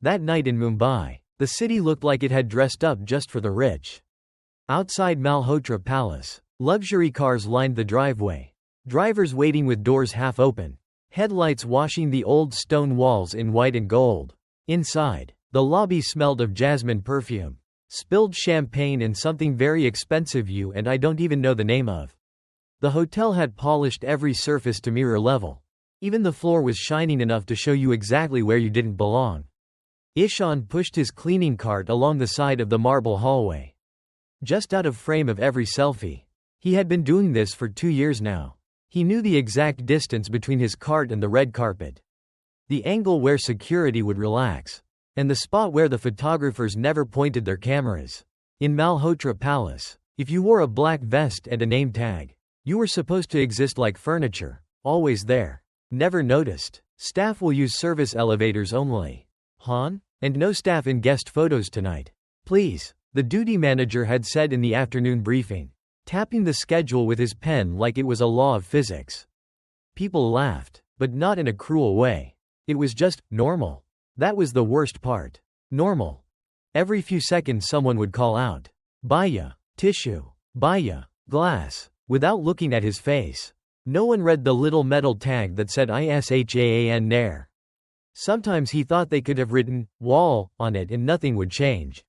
That night in Mumbai, the city looked like it had dressed up just for the rich. Outside Malhotra Palace, luxury cars lined the driveway. Drivers waiting with doors half open. Headlights washing the old stone walls in white and gold. Inside, the lobby smelled of jasmine perfume. Spilled champagne and something very expensive you and I don't even know the name of. The hotel had polished every surface to mirror level. Even the floor was shining enough to show you exactly where you didn't belong. Ishan pushed his cleaning cart along the side of the marble hallway. Just out of frame of every selfie. He had been doing this for 2 years now. He knew the exact distance between his cart and the red carpet. The angle where security would relax. And the spot where the photographers never pointed their cameras. In Malhotra Palace, if you wore a black vest and a name tag, you were supposed to exist like furniture, always there. Never noticed. Staff will use service elevators only. Han? And no staff in guest photos tonight. Please, the duty manager had said in the afternoon briefing, tapping the schedule with his pen like it was a law of physics. People laughed, but not in a cruel way. It was just normal. That was the worst part. Normal. Every few seconds someone would call out, Bhaiya, tissue, Bhaiya, glass, without looking at his face. No one read the little metal tag that said ISHAAN Nair. Sometimes he thought they could have written, wall, on it and nothing would change.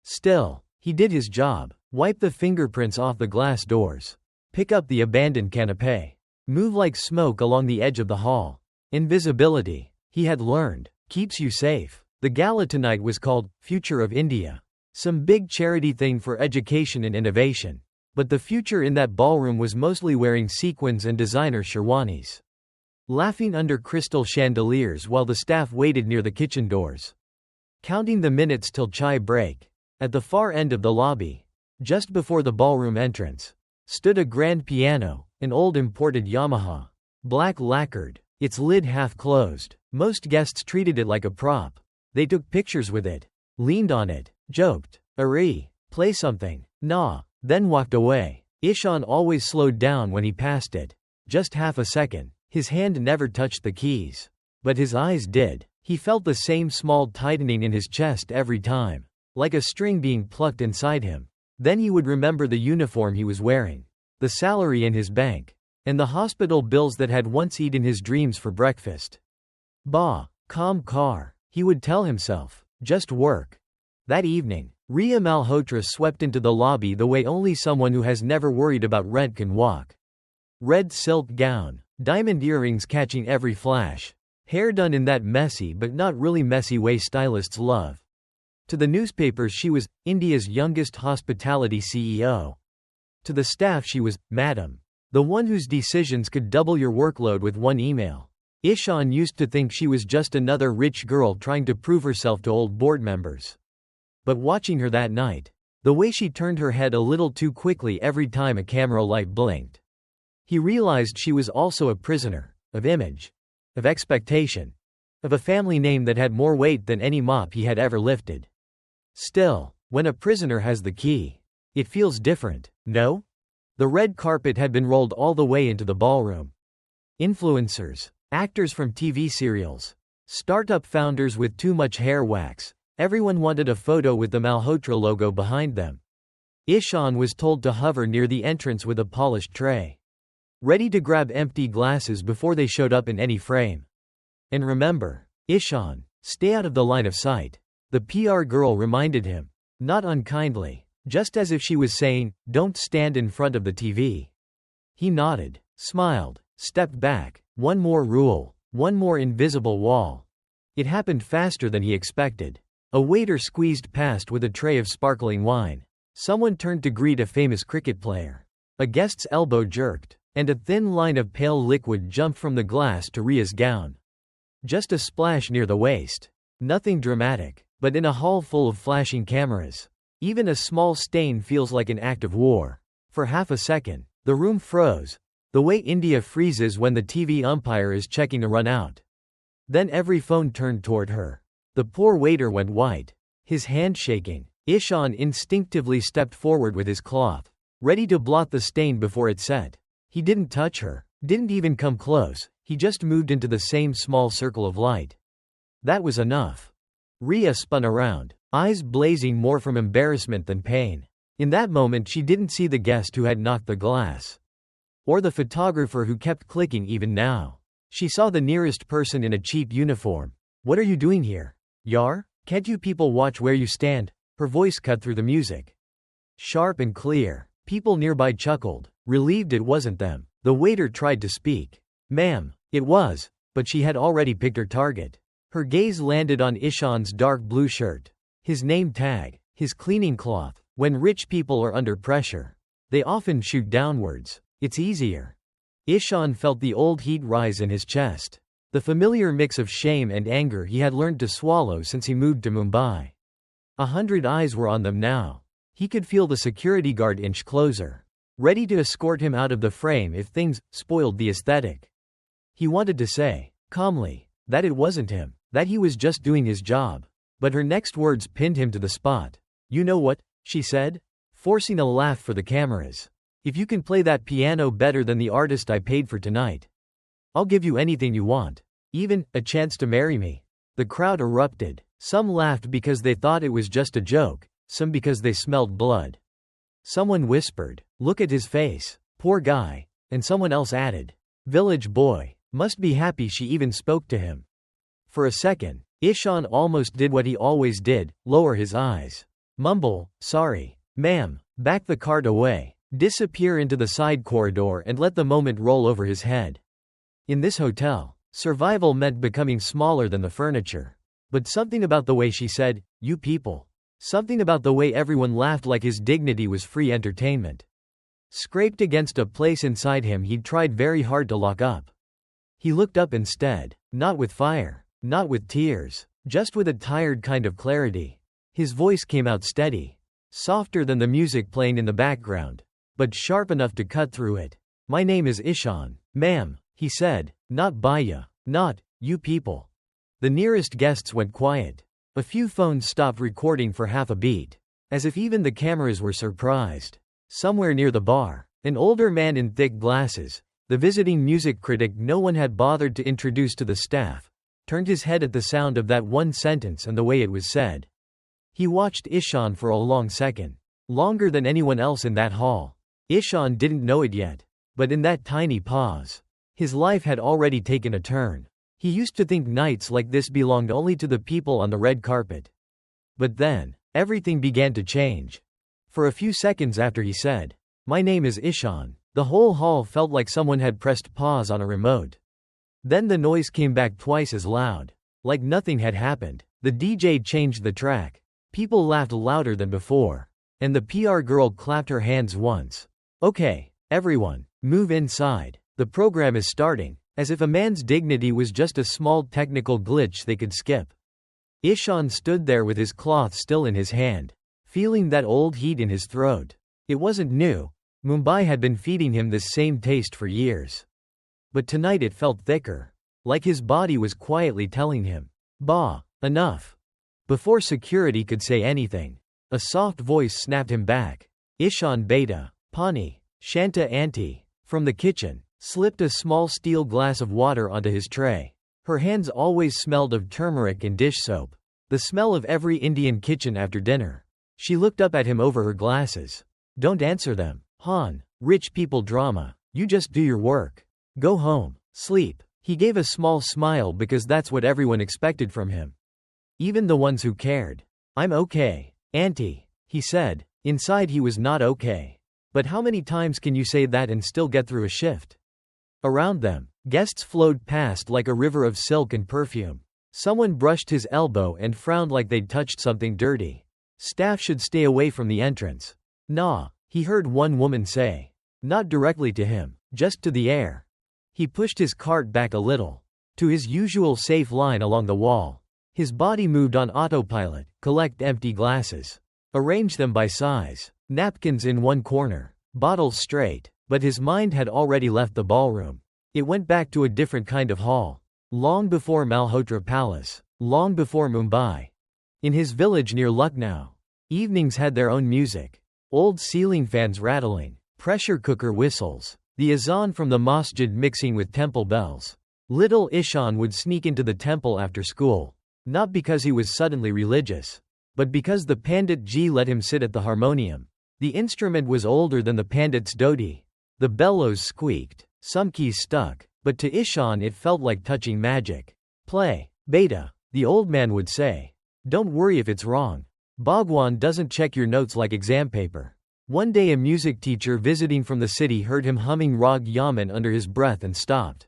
Still, he did his job. Wipe the fingerprints off the glass doors. Pick up the abandoned canapé. Move like smoke along the edge of the hall. Invisibility, he had learned, keeps you safe. The gala tonight was called Future of India. Some big charity thing for education and innovation. But the future in that ballroom was mostly wearing sequins and designer sherwanis. Laughing under crystal chandeliers while the staff waited near the kitchen doors. Counting the minutes till chai break. At the far end of the lobby, just before the ballroom entrance, stood a grand piano, an old imported Yamaha. Black lacquered, its lid half closed. Most guests treated it like a prop. They took pictures with it, leaned on it, joked, Ari, play something, nah, then walked away. Ishan always slowed down when he passed it. Just half a second. His hand never touched the keys. But his eyes did. He felt the same small tightening in his chest every time. Like a string being plucked inside him. Then he would remember the uniform he was wearing. The salary in his bank. And the hospital bills that had once eaten his dreams for breakfast. Bah, calm car, he would tell himself. Just work. That evening, Riya Malhotra swept into the lobby the way only someone who has never worried about rent can walk. Red silk gown. Diamond earrings catching every flash. Hair done in that messy but not really messy way stylists love. To the newspapers she was, India's youngest hospitality CEO. To the staff she was, Madam. The one whose decisions could double your workload with one email. Ishan used to think she was just another rich girl trying to prove herself to old board members. But watching her that night, the way she turned her head a little too quickly every time a camera light blinked. He realized she was also a prisoner, of image, of expectation, of a family name that had more weight than any mop he had ever lifted. Still, when a prisoner has the key, it feels different, no? The red carpet had been rolled all the way into the ballroom. Influencers, actors from TV serials, startup founders with too much hair wax, everyone wanted a photo with the Malhotra logo behind them. Ishan was told to hover near the entrance with a polished tray. Ready to grab empty glasses before they showed up in any frame. And remember, Ishan, stay out of the line of sight. The PR girl reminded him, not unkindly, just as if she was saying, don't stand in front of the TV. He nodded, smiled, stepped back. One more rule, one more invisible wall. It happened faster than he expected. A waiter squeezed past with a tray of sparkling wine. Someone turned to greet a famous cricket player. A guest's elbow jerked. And a thin line of pale liquid jumped from the glass to Ria's gown. Just a splash near the waist. Nothing dramatic, but in a hall full of flashing cameras, even a small stain feels like an act of war. For half a second, the room froze, the way India freezes when the TV umpire is checking to run out. Then every phone turned toward her. The poor waiter went white, his hand shaking. Ishan instinctively stepped forward with his cloth, ready to blot the stain before it set. He didn't touch her, didn't even come close, he just moved into the same small circle of light. That was enough. Rhea spun around, eyes blazing more from embarrassment than pain. In that moment she didn't see the guest who had knocked the glass. Or the photographer who kept clicking even now. She saw the nearest person in a cheap uniform. "What are you doing here? Yar? Can't you people watch where you stand?" Her voice cut through the music. Sharp and clear. People nearby chuckled, relieved it wasn't them. The waiter tried to speak. "Ma'am." It was, but she had already picked her target. Her gaze landed on Ishan's dark blue shirt. His name tag. His cleaning cloth. When rich people are under pressure, they often shoot downwards. It's easier. Ishan felt the old heat rise in his chest. The familiar mix of shame and anger he had learned to swallow since he moved to Mumbai. 100 eyes were on them now. He could feel the security guard inch closer, ready to escort him out of the frame if things spoiled the aesthetic. He wanted to say, calmly, that it wasn't him, that he was just doing his job. But her next words pinned him to the spot. "You know what?" she said, forcing a laugh for the cameras. "If you can play that piano better than the artist I paid for tonight, I'll give you anything you want. Even a chance to marry me." The crowd erupted. Some laughed because they thought it was just a joke, some because they smelled blood. Someone whispered, "Look at his face. Poor guy." And someone else added, "Village boy. Must be happy she even spoke to him." For a second, Ishan almost did what he always did, lower his eyes. Mumble, "Sorry, ma'am," back the cart away, disappear into the side corridor and let the moment roll over his head. In this hotel, survival meant becoming smaller than the furniture. But something about the way she said, "You people," something about the way everyone laughed like his dignity was free entertainment, scraped against a place inside him he'd tried very hard to lock up. He looked up instead, not with fire, not with tears, just with a tired kind of clarity. His voice came out steady, softer than the music playing in the background, but sharp enough to cut through it. "My name is Ishan, ma'am," he said, "not Bhaiya, not, you people." The nearest guests went quiet. A few phones stopped recording for half a beat, as if even the cameras were surprised. Somewhere near the bar, an older man in thick glasses, the visiting music critic no one had bothered to introduce to the staff, turned his head at the sound of that one sentence and the way it was said. He watched Ishan for a long second, longer than anyone else in that hall. Ishan didn't know it yet, but in that tiny pause, his life had already taken a turn. He used to think nights like this belonged only to the people on the red carpet. But then, everything began to change. For a few seconds after he said, "My name is Ishan," the whole hall felt like someone had pressed pause on a remote. Then the noise came back twice as loud. Like nothing had happened. The DJ changed the track. People laughed louder than before. And the PR girl clapped her hands once. "Okay, everyone, move inside. The program is starting," as if a man's dignity was just a small technical glitch they could skip. Ishan stood there with his cloth still in his hand, feeling that old heat in his throat. It wasn't new. Mumbai had been feeding him this same taste for years. But tonight it felt thicker. Like his body was quietly telling him, "Bah, enough." Before security could say anything, a soft voice snapped him back. "Ishan Beta, Pani, Shanta Auntie," from the kitchen, slipped a small steel glass of water onto his tray. Her hands always smelled of turmeric and dish soap, the smell of every Indian kitchen after dinner. She looked up at him over her glasses. "Don't answer them, Han. Rich people drama. You just do your work. Go home, sleep." He gave a small smile because that's what everyone expected from him. Even the ones who cared. "I'm okay, Auntie," he said. Inside he was not okay. But how many times can you say that and still get through a shift? Around them, guests flowed past like a river of silk and perfume. Someone brushed his elbow and frowned like they'd touched something dirty. Staff should stay away from the entrance. "Nah," he heard one woman say. Not directly to him, just to the air. He pushed his cart back a little, to his usual safe line along the wall. His body moved on autopilot, collect empty glasses. Arrange them by size. Napkins in one corner. Bottles straight. But his mind had already left the ballroom. It went back to a different kind of hall. Long before Malhotra Palace. Long before Mumbai. In his village near Lucknow, evenings had their own music. Old ceiling fans rattling. Pressure cooker whistles. The azan from the masjid mixing with temple bells. Little Ishan would sneak into the temple after school. Not because he was suddenly religious, but because the Pandit ji let him sit at the harmonium. The instrument was older than the Pandit's dhoti. The bellows squeaked, some keys stuck, but to Ishan it felt like touching magic. Play, beta, the old man would say. Don't worry if it's wrong. Bhagwan doesn't check your notes like exam paper. One day a music teacher visiting from the city heard him humming Rag Yaman under his breath and stopped.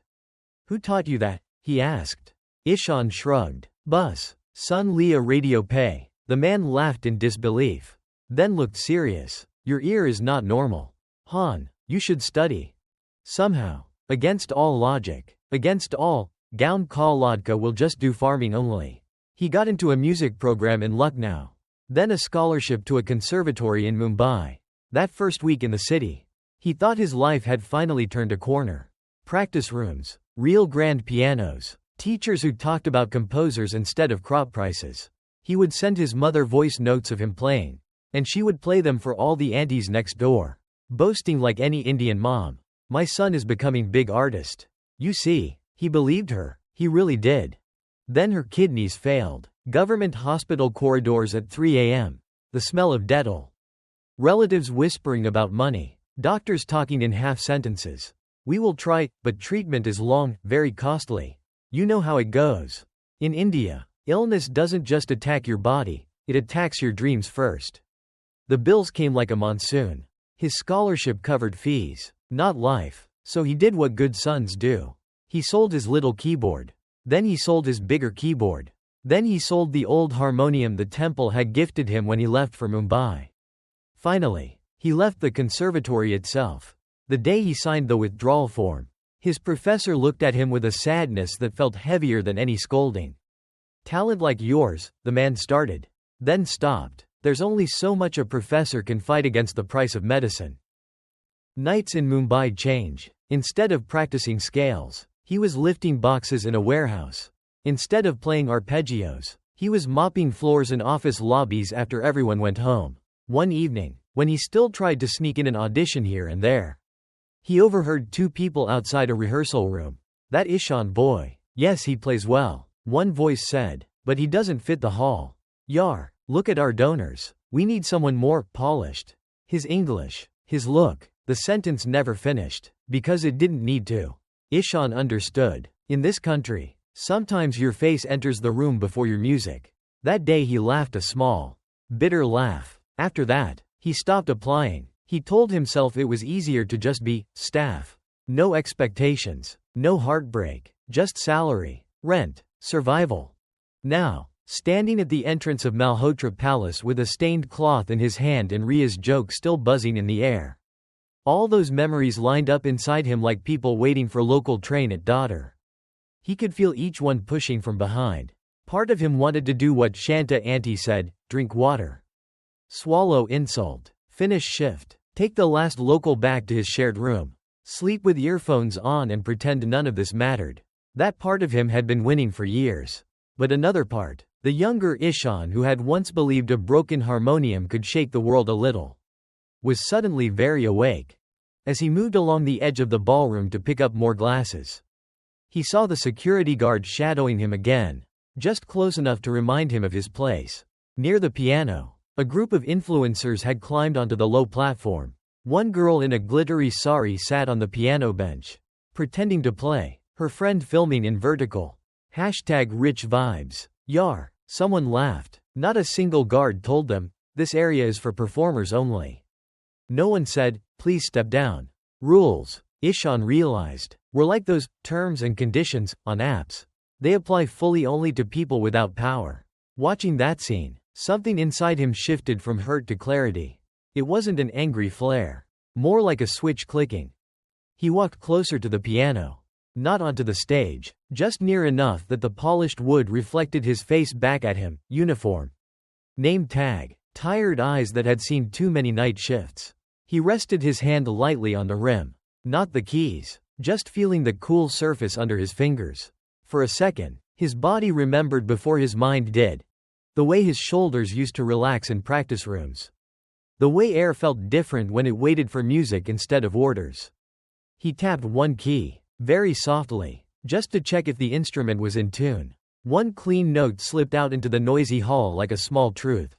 Who taught you that? He asked. Ishan shrugged. Bus. Sun Lia radio pay. The man laughed in disbelief. Then looked serious. Your ear is not normal. Han, you should study. Somehow. Against all logic. Against all, Gaun Ka Ladka will just do farming only. He got into a music program in Lucknow. Then a scholarship to a conservatory in Mumbai. That first week in the city, he thought his life had finally turned a corner. Practice rooms. Real grand pianos. Teachers who talked about composers instead of crop prices. He would send his mother voice notes of him playing, and she would play them for all the aunties next door, boasting like any Indian mom. My son is becoming big artist. You see, he believed her, he really did. Then her kidneys failed. Government hospital corridors at 3 a.m. The smell of Dettol. Relatives whispering about money. Doctors talking in half sentences. We will try, but treatment is long, very costly. You know how it goes. In India, illness doesn't just attack your body, it attacks your dreams first. The bills came like a monsoon. His scholarship covered fees, not life, so he did what good sons do. He sold his little keyboard. Then he sold his bigger keyboard. Then he sold the old harmonium the temple had gifted him when he left for Mumbai. Finally, he left the conservatory itself. The day he signed the withdrawal form, his professor looked at him with a sadness that felt heavier than any scolding. Talent like yours, the man started. Then stopped. There's only so much a professor can fight against the price of medicine. Nights in Mumbai change. Instead of practicing scales, he was lifting boxes in a warehouse. Instead of playing arpeggios, he was mopping floors in office lobbies after everyone went home. One evening, when he still tried to sneak in an audition here and there, he overheard two people outside a rehearsal room. That Ishan boy. Yes, he plays well, one voice said, but he doesn't fit the hall. Yar, look at our donors. We need someone more polished. His English, his look, the sentence never finished, because it didn't need to. Ishan understood. In this country, sometimes your face enters the room before your music. That day he laughed a small, bitter laugh. After that, he stopped applying. He told himself it was easier to just be staff. No expectations, no heartbreak, just salary, rent, survival. Now, standing at the entrance of Malhotra Palace with a stained cloth in his hand and Ria's joke still buzzing in the air. All those memories lined up inside him like people waiting for local train at Dadar. He could feel each one pushing from behind. Part of him wanted to do what Shanta auntie said, drink water. Swallow insult. Finish shift. Take the last local back to his shared room. Sleep with earphones on and pretend none of this mattered. That part of him had been winning for years. But another part, the younger Ishan who had once believed a broken harmonium could shake the world a little, was suddenly very awake. As he moved along the edge of the ballroom to pick up more glasses, he saw the security guard shadowing him again, just close enough to remind him of his place. Near the piano, a group of influencers had climbed onto the low platform. One girl in a glittery sari sat on the piano bench, pretending to play, her friend filming in vertical. #rich vibes. Yar. Someone laughed. Not a single guard told them, this area is for performers only. No one said, please step down. Rules, Ishan realized, were like those terms and conditions on apps. They apply fully only to people without power. Watching that scene, something inside him shifted from hurt to clarity. It wasn't an angry flare, more like a switch clicking. He walked closer to the piano. Not onto the stage, just near enough that the polished wood reflected his face back at him. Uniform. Name tag. Tired eyes that had seen too many night shifts. He rested his hand lightly on the rim. Not the keys, just feeling the cool surface under his fingers. For a second, his body remembered before his mind did. The way his shoulders used to relax in practice rooms. The way air felt different when it waited for music instead of orders. He tapped one key, very softly, just to check if the instrument was in tune. One clean note slipped out into the noisy hall like a small truth.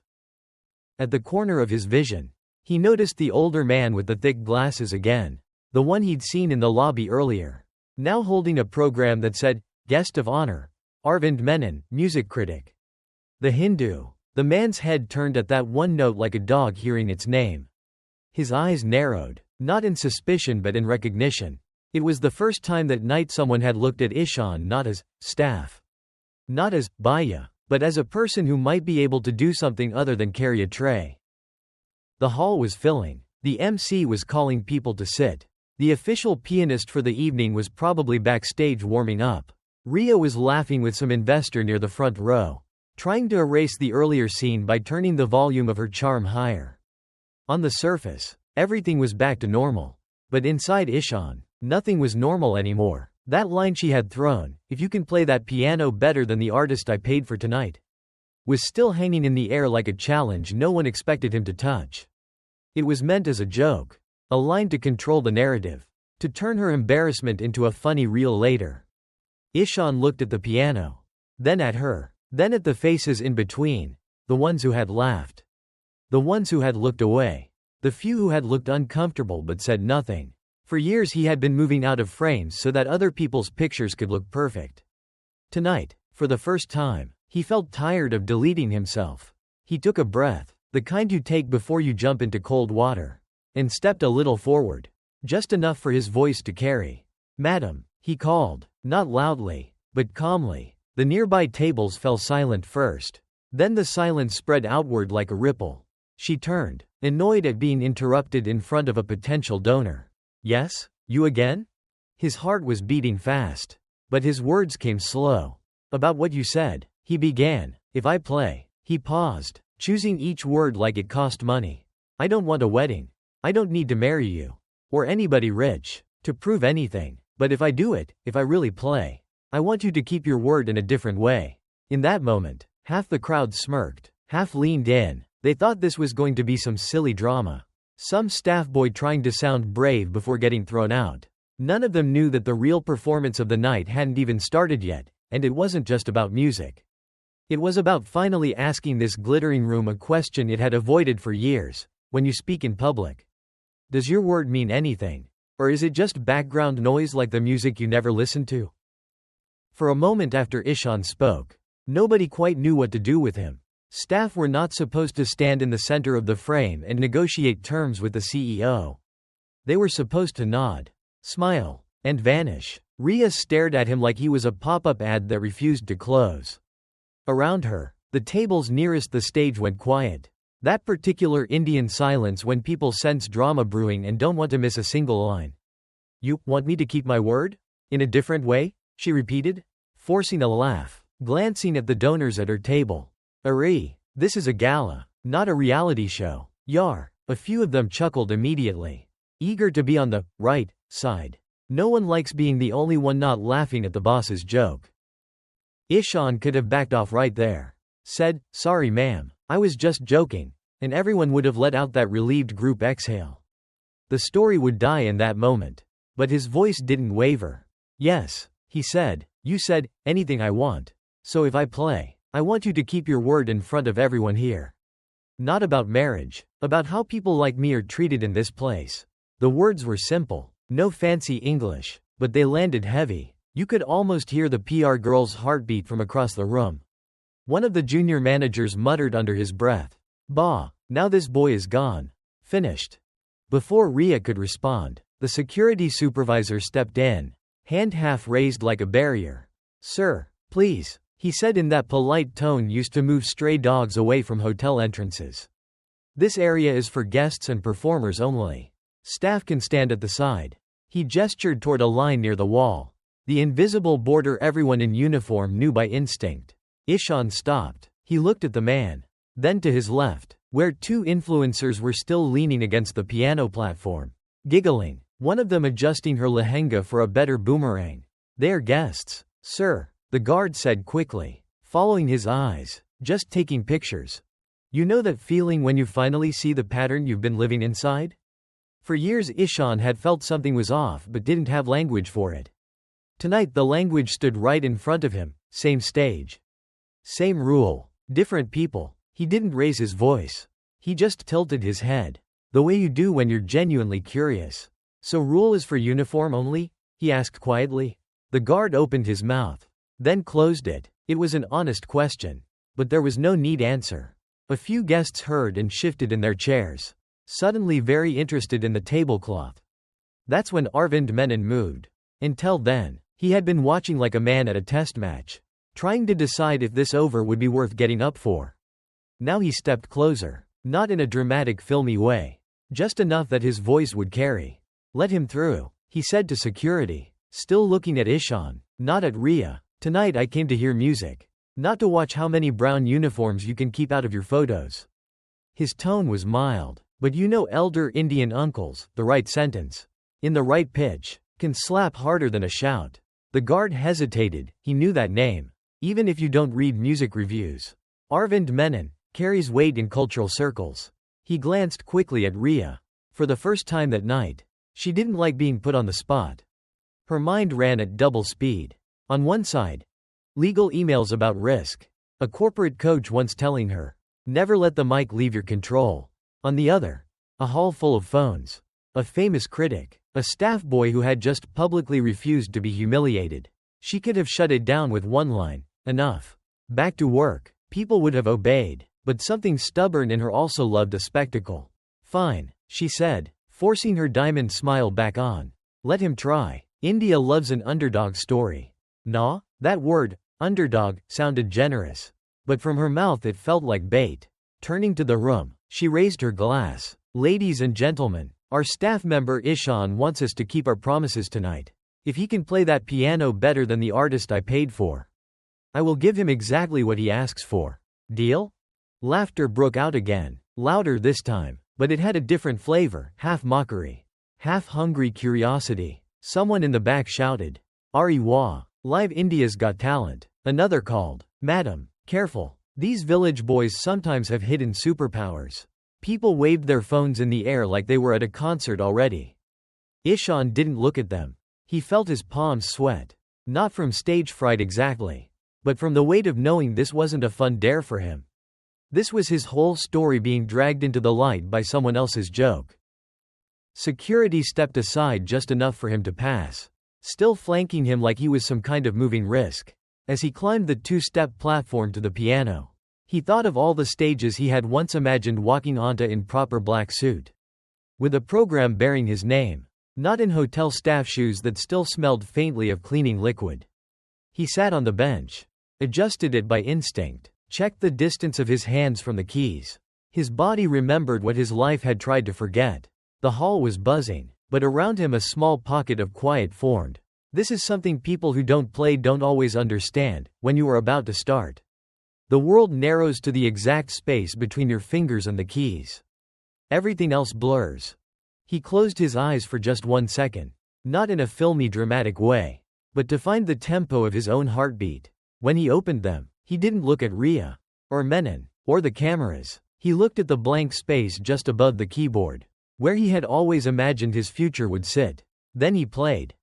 At the corner of his vision, he noticed the older man with the thick glasses again, the one he'd seen in the lobby earlier, now holding a program that said, "Guest of Honor, Arvind Menon, music critic." The Hindu. The man's head turned at that one note like a dog hearing its name. His eyes narrowed, not in suspicion but in recognition. It was the first time that night someone had looked at Ishan not as staff, not as Bhaiya, but as a person who might be able to do something other than carry a tray. The hall was filling. The MC was calling people to sit. The official pianist for the evening was probably backstage warming up. Ria was laughing with some investor near the front row, trying to erase the earlier scene by turning the volume of her charm higher. On the surface, everything was back to normal. But inside Ishan, nothing was normal anymore. That line she had thrown, "If you can play that piano better than the artist I paid for tonight," was still hanging in the air like a challenge no one expected him to touch. It was meant as a joke, a line to control the narrative, to turn her embarrassment into a funny reel later. Ishan looked at the piano, then at her, then at the faces in between, the ones who had laughed, the ones who had looked away, the few who had looked uncomfortable but said nothing. For years he had been moving out of frames so that other people's pictures could look perfect. Tonight, for the first time, he felt tired of deleting himself. He took a breath, the kind you take before you jump into cold water, and stepped a little forward, just enough for his voice to carry. "Madam," he called, not loudly, but calmly. The nearby tables fell silent first. Then the silence spread outward like a ripple. She turned, annoyed at being interrupted in front of a potential donor. "Yes? You again?" His heart was beating fast. But his words came slow. "About what you said," he began. "If I play." He paused, choosing each word like it cost money. "I don't want a wedding. I don't need to marry you. Or anybody rich. To prove anything. But if I do it, if I really play, I want you to keep your word in a different way." In that moment, half the crowd smirked, half leaned in. They thought this was going to be some silly drama. Some staff boy trying to sound brave before getting thrown out. None of them knew that the real performance of the night hadn't even started yet, and it wasn't just about music. It was about finally asking this glittering room a question it had avoided for years. When you speak in public, does your word mean anything? Or is it just background noise like the music you never listen to? For a moment after Ishan spoke, nobody quite knew what to do with him. Staff were not supposed to stand in the center of the frame and negotiate terms with the CEO. They were supposed to nod, smile, and vanish. Ria stared at him like he was a pop-up ad that refused to close. Around her, the tables nearest the stage went quiet. That particular Indian silence when people sense drama brewing and don't want to miss a single line. "You want me to keep my word? In a different way?" she repeated, forcing a laugh, glancing at the donors at her table. "Ari, this is a gala, not a reality show. Yar." A few of them chuckled immediately, eager to be on the right side. No one likes being the only one not laughing at the boss's joke. Ishan could have backed off right there. Said, "Sorry ma'am, I was just joking," and everyone would have let out that relieved group exhale. The story would die in that moment. But his voice didn't waver. "Yes," he said, "you said, anything I want. So if I play, I want you to keep your word in front of everyone here. Not about marriage, about how people like me are treated in this place." The words were simple, no fancy English, but they landed heavy. You could almost hear the PR girl's heartbeat from across the room. One of the junior managers muttered under his breath, "Bah, now this boy is gone. Finished." Before Ria could respond, the security supervisor stepped in, hand half raised like a barrier. "Sir, please," he said in that polite tone used to move stray dogs away from hotel entrances. "This area is for guests and performers only. Staff can stand at the side." He gestured toward a line near the wall, the invisible border everyone in uniform knew by instinct. Ishan stopped. He looked at the man, then to his left, where two influencers were still leaning against the piano platform, giggling, one of them adjusting her lehenga for a better boomerang. "They're guests, sir," the guard said quickly, following his eyes, "just taking pictures. You know that feeling when you finally see the pattern you've been living inside?" For years Ishan had felt something was off but didn't have language for it. Tonight the language stood right in front of him, same stage. Same rule. Different people. He didn't raise his voice. He just tilted his head. The way you do when you're genuinely curious. So rule is for uniform only? He asked quietly. The guard opened his mouth. Then closed it. It was an honest question. But there was no neat answer. A few guests heard and shifted in their chairs. Suddenly very interested in the tablecloth. That's when Arvind Menon moved. Until then, he had been watching like a man at a test match, trying to decide if this over would be worth getting up for. Now he stepped closer, not in a dramatic filmy way, just enough that his voice would carry. Let him through, he said to security, still looking at Ishan, not at Ria. Tonight I came to hear music, not to watch how many brown uniforms you can keep out of your photos. His tone was mild, but you know elder Indian uncles, the right sentence, in the right pitch, can slap harder than a shout. The guard hesitated, he knew that name, even if you don't read music reviews. Arvind Menon carries weight in cultural circles. He glanced quickly at Ria. For the first time that night, she didn't like being put on the spot. Her mind ran at double speed. On one side, legal emails about risk. A corporate coach once telling her, never let the mic leave your control. On the other, a hall full of phones. A famous critic. A staff boy who had just publicly refused to be humiliated. She could have shut it down with one line, enough. Back to work. People would have obeyed, but something stubborn in her also loved a spectacle. Fine, she said, forcing her diamond smile back on. Let him try. India loves an underdog story. Nah? That word, underdog, sounded generous. But from her mouth it felt like bait. Turning to the room, she raised her glass. Ladies and gentlemen, our staff member Ishan wants us to keep our promises tonight. If he can play that piano better than the artist I paid for, I will give him exactly what he asks for. Deal? Laughter broke out again, louder this time, but it had a different flavor, half mockery, half hungry curiosity. Someone in the back shouted, Ari Wah, live India's Got Talent. Another called, Madam, careful, these village boys sometimes have hidden superpowers. People waved their phones in the air like they were at a concert already. Ishan didn't look at them. He felt his palms sweat. Not from stage fright exactly, but from the weight of knowing this wasn't a fun dare for him. This was his whole story being dragged into the light by someone else's joke. Security stepped aside just enough for him to pass, still flanking him like he was some kind of moving risk. As he climbed the two-step platform to the piano, he thought of all the stages he had once imagined walking onto in proper black suit, with a program bearing his name, not in hotel staff shoes that still smelled faintly of cleaning liquid. He sat on the bench, adjusted it by instinct, checked the distance of his hands from the keys. His body remembered what his life had tried to forget. The hall was buzzing, but around him a small pocket of quiet formed. This is something people who don't play don't always understand. When you are about to start, the world narrows to the exact space between your fingers and the keys. Everything else blurs. He closed his eyes for just 1 second, not in a filmy dramatic way, but to find the tempo of his own heartbeat. When he opened them, he didn't look at Ria, or Menon, or the cameras. He looked at the blank space just above the keyboard, where he had always imagined his future would sit. Then he played.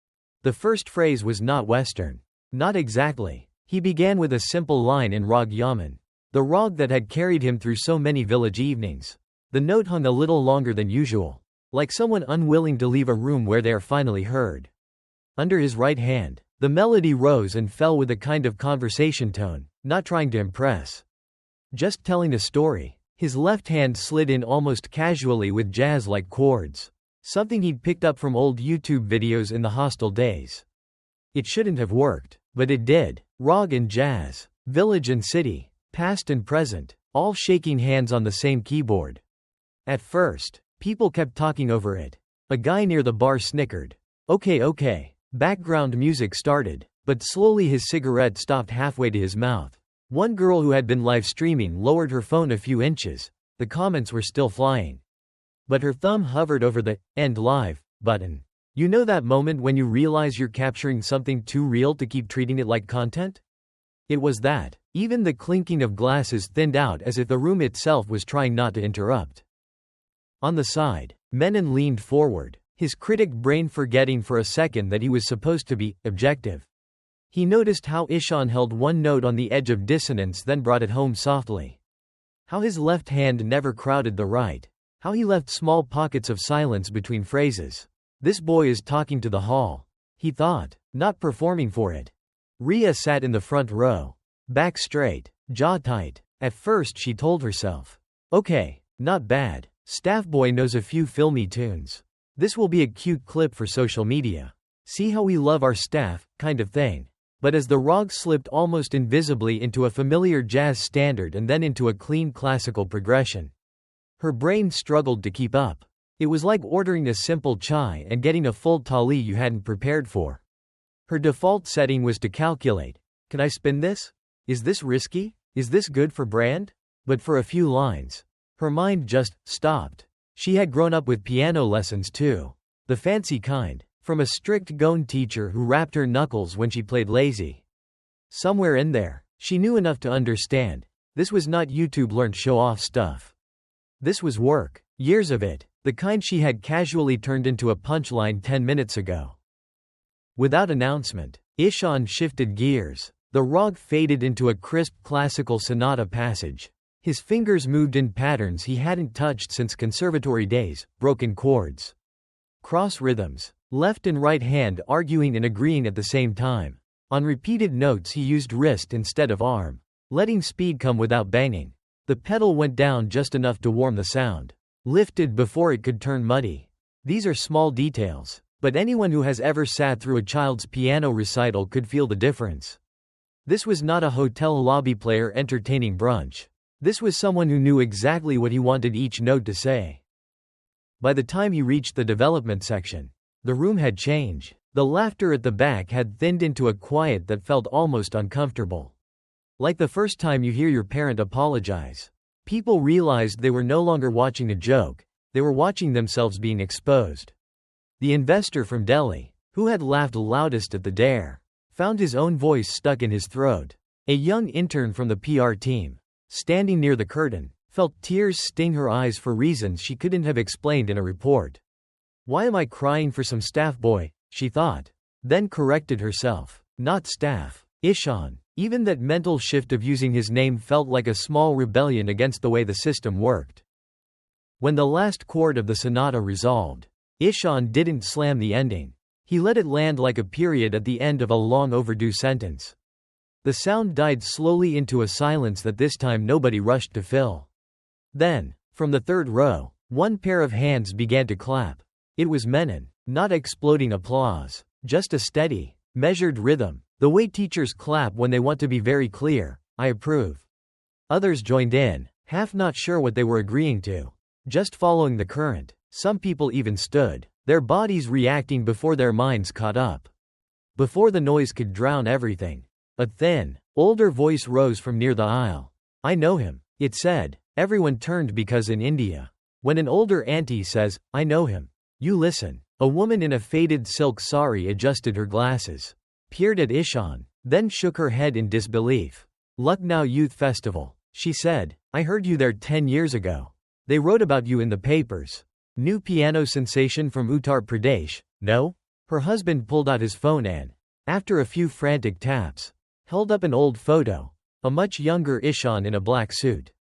The first phrase was not Western. Not exactly. He began with a simple line in Rag Yaman, the rag that had carried him through so many village evenings. The note hung a little longer than usual, like someone unwilling to leave a room where they are finally heard. Under his right hand, the melody rose and fell with a kind of conversation tone, not trying to impress, just telling a story. His left hand slid in almost casually with jazz-like chords, something he'd picked up from old YouTube videos in the hostel days. It shouldn't have worked, but it did. Rag and jazz, village and city, past and present, all shaking hands on the same keyboard. At first, people kept talking over it. A guy near the bar snickered. Okay. Background music started, but slowly his cigarette stopped halfway to his mouth. One girl who had been live streaming lowered her phone a few inches. The comments were still flying, but her thumb hovered over the End Live button. You know that moment when you realize you're capturing something too real to keep treating it like content? It was that. Even the clinking of glasses thinned out as if the room itself was trying not to interrupt. On the side, Menon leaned forward, his critic brain forgetting for a second that he was supposed to be objective. He noticed how Ishan held one note on the edge of dissonance, then brought it home softly. How his left hand never crowded the right. How he left small pockets of silence between phrases. This boy is talking to the hall, he thought, not performing for it. Rhea sat in the front row. Back straight, jaw tight. At first she told herself, okay, not bad. Staff boy knows a few filmy tunes. This will be a cute clip for social media. See how we love our staff, kind of thing. But as the rag slipped almost invisibly into a familiar jazz standard and then into a clean classical progression, her brain struggled to keep up. It was like ordering a simple chai and getting a full thali you hadn't prepared for. Her default setting was to calculate, can I spin this? Is this risky? Is this good for brand? But for a few lines, her mind just stopped. She had grown up with piano lessons too. The fancy kind, from a strict Goan teacher who rapped her knuckles when she played lazy. Somewhere in there, she knew enough to understand, this was not YouTube learned show-off stuff. This was work, years of it, the kind she had casually turned into a punchline 10 minutes ago. Without announcement, Ishan shifted gears. The rag faded into a crisp classical sonata passage. His fingers moved in patterns he hadn't touched since conservatory days, broken chords. Cross rhythms, left and right hand arguing and agreeing at the same time. On repeated notes he used wrist instead of arm, letting speed come without banging. The pedal went down just enough to warm the sound, lifted before it could turn muddy. These are small details, but anyone who has ever sat through a child's piano recital could feel the difference. This was not a hotel lobby player entertaining brunch. This was someone who knew exactly what he wanted each note to say. By the time he reached the development section, the room had changed. The laughter at the back had thinned into a quiet that felt almost uncomfortable. Like the first time you hear your parent apologize. People realized they were no longer watching a joke, they were watching themselves being exposed. The investor from Delhi, who had laughed loudest at the dare, found his own voice stuck in his throat. A young intern from the PR team, standing near the curtain, felt tears sting her eyes for reasons she couldn't have explained in a report. Why am I crying for some staff boy, she thought. Then corrected herself. Not staff. Ishan. Even that mental shift of using his name felt like a small rebellion against the way the system worked. When the last chord of the sonata resolved, Ishan didn't slam the ending. He let it land like a period at the end of a long overdue sentence. The sound died slowly into a silence that this time nobody rushed to fill. Then, from the third row, one pair of hands began to clap. It was Menon, not exploding applause, just a steady, measured rhythm, the way teachers clap when they want to be very clear, I approve. Others joined in, half not sure what they were agreeing to, just following the current. Some people even stood, their bodies reacting before their minds caught up. Before the noise could drown everything, a thin, older voice rose from near the aisle. I know him, it said. Everyone turned because in India, when an older auntie says, I know him, you listen. A woman in a faded silk sari adjusted her glasses, peered at Ishan, then shook her head in disbelief. Lucknow Youth Festival, she said. I heard you there 10 years ago. They wrote about you in the papers. New piano sensation from Uttar Pradesh, no? Her husband pulled out his phone and, after a few frantic taps, held up an old photo, a much younger Ishan in a black suit.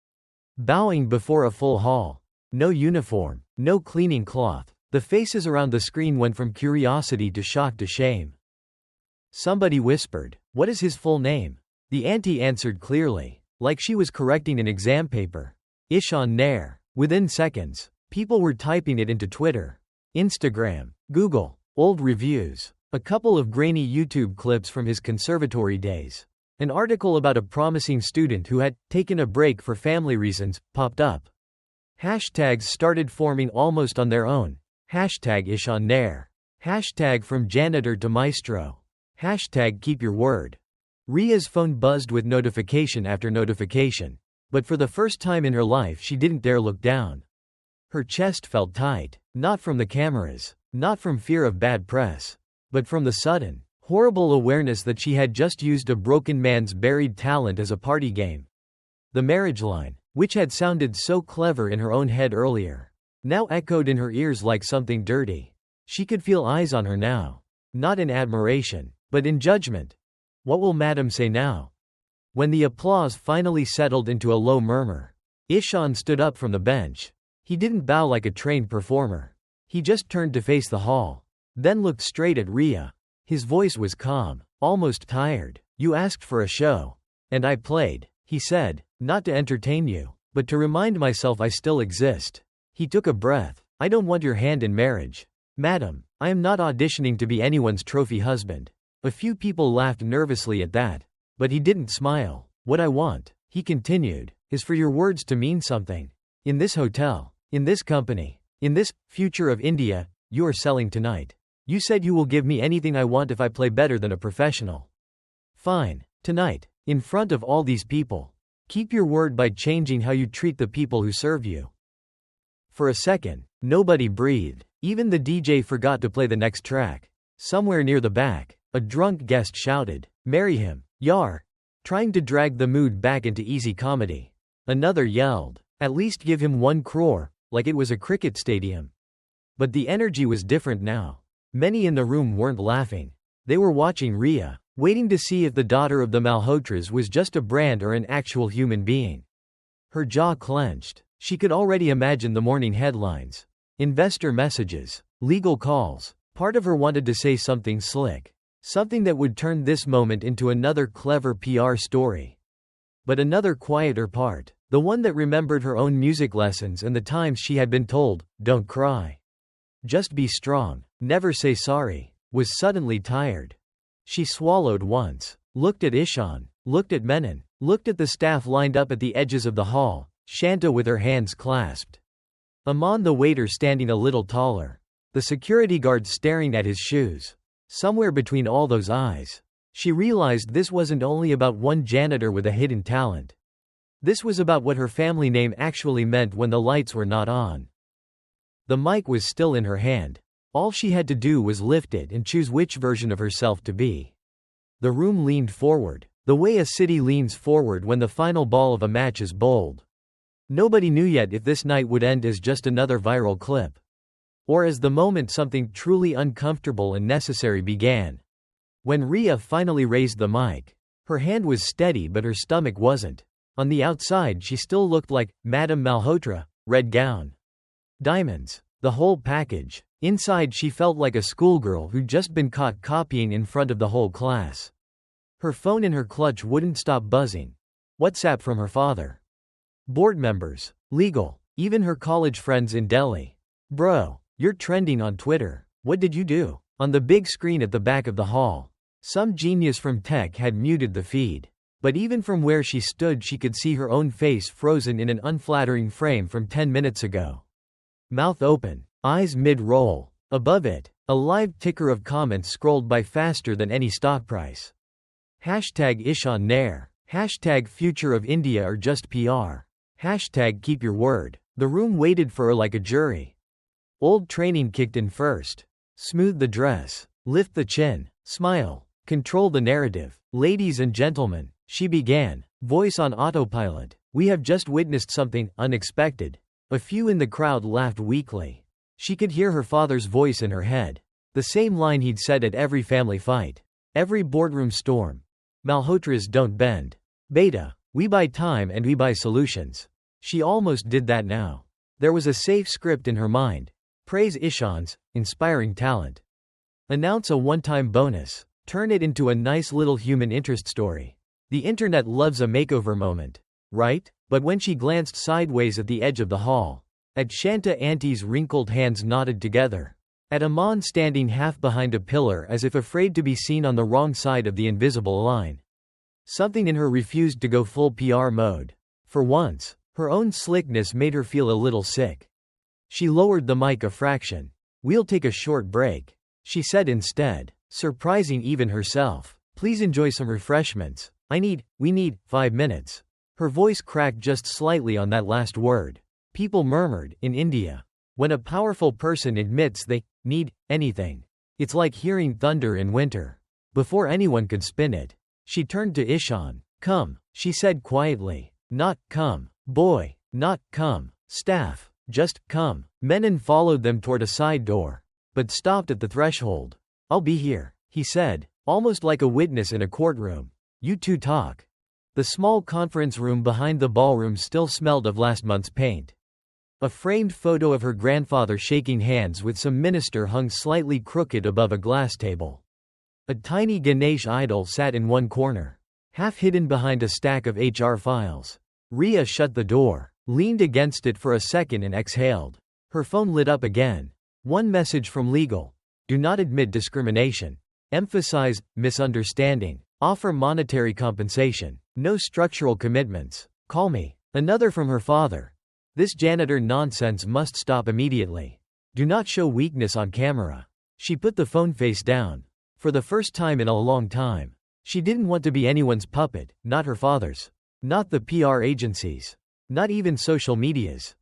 Bowing before a full hall. No uniform, no cleaning cloth. The faces around the screen went from curiosity to shock to shame. Somebody whispered, what is his full name? The auntie answered clearly, like she was correcting an exam paper. Ishan Nair. Within seconds, people were typing it into Twitter, Instagram, Google, old reviews, a couple of grainy YouTube clips from his conservatory days. An article about a promising student who had taken a break for family reasons popped up. Hashtags started forming almost on their own. Hashtag Ishan Nair. Hashtag from janitor to maestro. Hashtag keep your word. Ria's phone buzzed with notification after notification. But for the first time in her life she didn't dare look down. Her chest felt tight, not from the cameras, not from fear of bad press, but from the sudden, horrible awareness that she had just used a broken man's buried talent as a party game. The marriage line, which had sounded so clever in her own head earlier, now echoed in her ears like something dirty. She could feel eyes on her now. Not in admiration, but in judgment. What will Madam say now? When the applause finally settled into a low murmur, Ishan stood up from the bench. He didn't bow like a trained performer. He just turned to face the hall, then looked straight at Rhea. His voice was calm, almost tired. You asked for a show. And I played, he said, not to entertain you, but to remind myself I still exist. He took a breath. I don't want your hand in marriage. Madam, I am not auditioning to be anyone's trophy husband. A few people laughed nervously at that. But he didn't smile. What I want, he continued, is for your words to mean something. In this hotel, in this company, in this future of India, you are selling tonight. You said you will give me anything I want if I play better than a professional. Fine, tonight, in front of all these people. Keep your word by changing how you treat the people who serve you. For a second, nobody breathed. Even the DJ forgot to play the next track. Somewhere near the back, a drunk guest shouted, "Marry him, Yar," trying to drag the mood back into easy comedy. Another yelled, "At least give him 1 crore, like it was a cricket stadium." But the energy was different now. Many in the room weren't laughing. They were watching Rhea, waiting to see if the daughter of the Malhotras was just a brand or an actual human being. Her jaw clenched. She could already imagine the morning headlines. Investor messages, legal calls. Part of her wanted to say something slick. Something that would turn this moment into another clever PR story. But another quieter part, the one that remembered her own music lessons and the times she had been told, "Don't cry. Just be strong, never say sorry," was suddenly tired. She swallowed once, looked at Ishan, looked at Menon, looked at the staff lined up at the edges of the hall, Shanta with her hands clasped. Aman the waiter standing a little taller. The security guard staring at his shoes. Somewhere between all those eyes, she realized this wasn't only about one janitor with a hidden talent. This was about what her family name actually meant when the lights were not on. The mic was still in her hand. All she had to do was lift it and choose which version of herself to be. The room leaned forward, the way a city leans forward when the final ball of a match is bowled. Nobody knew yet if this night would end as just another viral clip, or as the moment something truly uncomfortable and necessary began. When Rhea finally raised the mic, her hand was steady but her stomach wasn't. On the outside she still looked like Madame Malhotra, red gown, diamonds, the whole package. Inside she felt like a schoolgirl who'd just been caught copying in front of the whole class. Her phone in her clutch wouldn't stop buzzing. WhatsApp from her father. Board members, legal, even her college friends in Delhi. "Bro, you're trending on Twitter. What did you do?" On the big screen at the back of the hall, some genius from tech had muted the feed. But even from where she stood she could see her own face frozen in an unflattering frame from 10 minutes ago. Mouth open, eyes mid-roll. Above it, a live ticker of comments scrolled by faster than any stock price. Hashtag Ishan Nair. Hashtag Future of India or just PR. Hashtag Keep Your Word. The room waited for her like a jury. Old training kicked in first. Smooth the dress. Lift the chin. Smile. Control the narrative. "Ladies and gentlemen," she began, voice on autopilot, "we have just witnessed something unexpected." A few in the crowd laughed weakly. She could hear her father's voice in her head. The same line he'd said at every family fight. Every boardroom storm. "Malhotras don't bend. Beta, we buy time and we buy solutions." She almost did that now. There was a safe script in her mind. Praise Ishan's inspiring talent. Announce a one-time bonus. Turn it into a nice little human interest story. The internet loves a makeover moment, right? But when she glanced sideways at the edge of the hall, at Shanta Auntie's wrinkled hands knotted together, at Aman standing half behind a pillar as if afraid to be seen on the wrong side of the invisible line, something in her refused to go full PR mode. For once, her own slickness made her feel a little sick. She lowered the mic a fraction. "We'll take a short break," she said instead, surprising even herself. "Please enjoy some refreshments. We need 5 minutes." Her voice cracked just slightly on that last word. People murmured, in India, when a powerful person admits they need anything. It's like hearing thunder in winter. Before anyone could spin it, she turned to Ishan. "Come," she said quietly. "Not, come, boy, not, come, staff, just, come." Menon followed them toward a side door. but stopped at the threshold. "I'll be here," he said, almost like a witness in a courtroom. "You two talk." The small conference room behind the ballroom still smelled of last month's paint. A framed photo of her grandfather shaking hands with some minister hung slightly crooked above a glass table. A tiny Ganesh idol sat in one corner, half hidden behind a stack of HR files. Rhea shut the door, leaned against it for a second and exhaled. Her phone lit up again. One message from legal. "Do not admit discrimination. Emphasize misunderstanding. Offer monetary compensation. No structural commitments. Call me." Another from her father. "This janitor nonsense must stop immediately. Do not show weakness on camera." She put the phone face down. For the first time in a long time. She didn't want to be anyone's puppet, not her father's. Not the PR agencies. Not even social media's.